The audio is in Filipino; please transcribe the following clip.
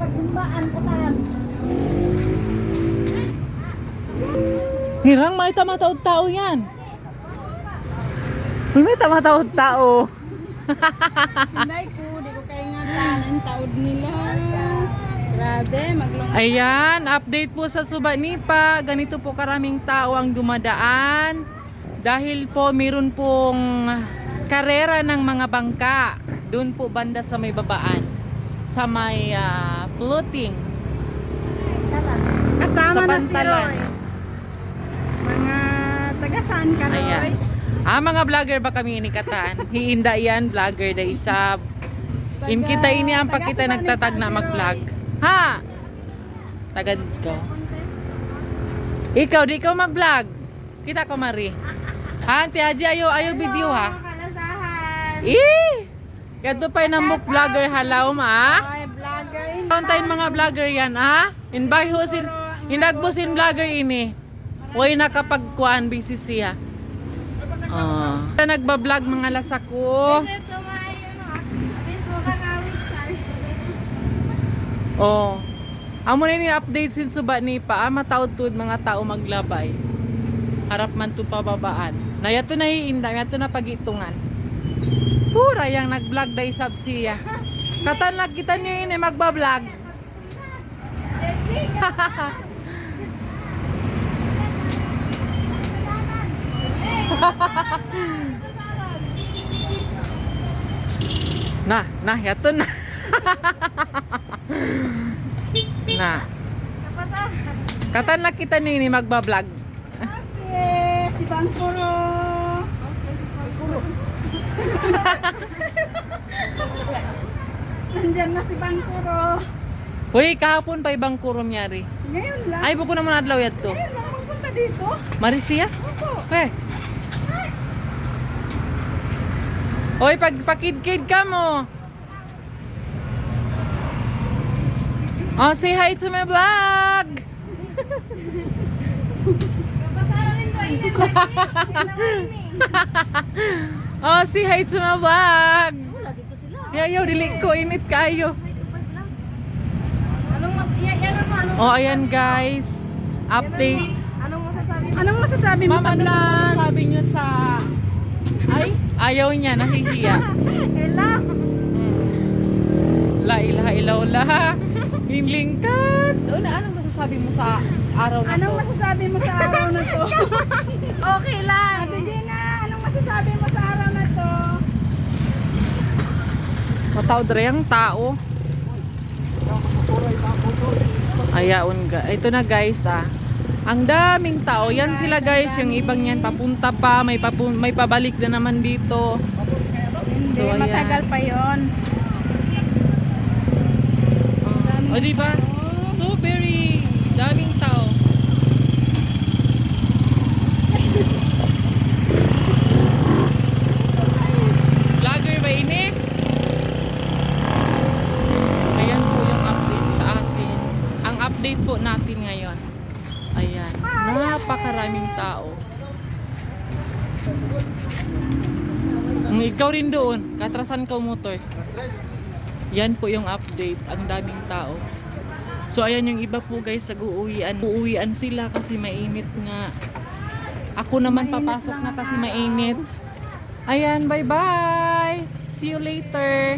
paghimbaan katan. Hirang may tamataod tao yan. May tamataod tao. Hindi ko, di ko kaya nga tanan taod nila. Grabe, maglungkot. Ayan, update po sa Suba Nipa. Ganito po karaming tao ang dumadaan. Dahil po meron pong karera ng mga bangka. Doon po banda sa may babaan. Sa may floating. Kasama Sa na si Pantalan. Roy. Mga taga saan ka, Roy? Ayan. Mga vlogger ba kami inikatan? Hiinda yan, vlogger da isab. Inkita ini ang pakita nagtatag na mag-vlog. Ha? Tagad ko. Ikaw, di ikaw mag-vlog. Kita ko, Mari. Ha, Auntie Aji, ayaw video ha. Kalasahan. Ganto pa yung namok vlogger halaw ma. Ay, vlogger. Taon mga vlogger yan ha. Inbayhusin, hinagbusin vlogger ini. Way nakapagkuan busy siya. Nagbablog mga lasako. Amo na ni update sin Suba Nipa. Mataod tud mga tao maglabay. Harap man to pababaan. Nayato na hiinda, yato na pagitungan. Pura yang nag-vlog day sab siya. Katanlag kita niyo ini magba-vlog. Yato na. Katanlag kita niyo ini magba-vlog. Okay, si Bangkuro. Nandyan na si Bangkuro. Hoy, kahapon pa ibang kurom yari. Ngayon lang. Ay, buko naman adlaw yadto. Ngayon lang magpunta dito. Marisia? Opo. Hoy, pakid-kid ka mo. Oh, say hi to my vlog. Oh, say hi to my vlog. Wala dito sila. Yayaw, dili ko init kayo. Anong Oh, ayan guys. Update. Anong masasabi mo sa Ma'am, ano vlog? sabi niyo sa... Ay, ayaw niya, nahihiya. Hello. La ilaha illallah. Hinlingkat. Anong masasabi mo sa araw na to? Anong masasabi mo sa araw na to? Okay lang. Ate Gina, anong masasabi mo sa araw na to? Mataod rin ang tao. Ayaon ga. Ito na guys Ang daming tao. Yan sila guys. Yung ibang yan papunta pa. May pabalik na naman dito. Hindi, So, ayan. matagal pa yon. O diba? So very daming tao. Vlogger ba ini? Ayan po yung update sa atin. Ang update po natin ngayon. Ayan. Napakaraming tao. Ikaw rin doon. Katrasan ka motor. Yan po yung update. Ang daming tao. So ayan yung iba po guys. Uuwian. Uuwian sila kasi mainit nga. Ako naman papasok na kasi mainit. Ayan. Bye bye. See you later.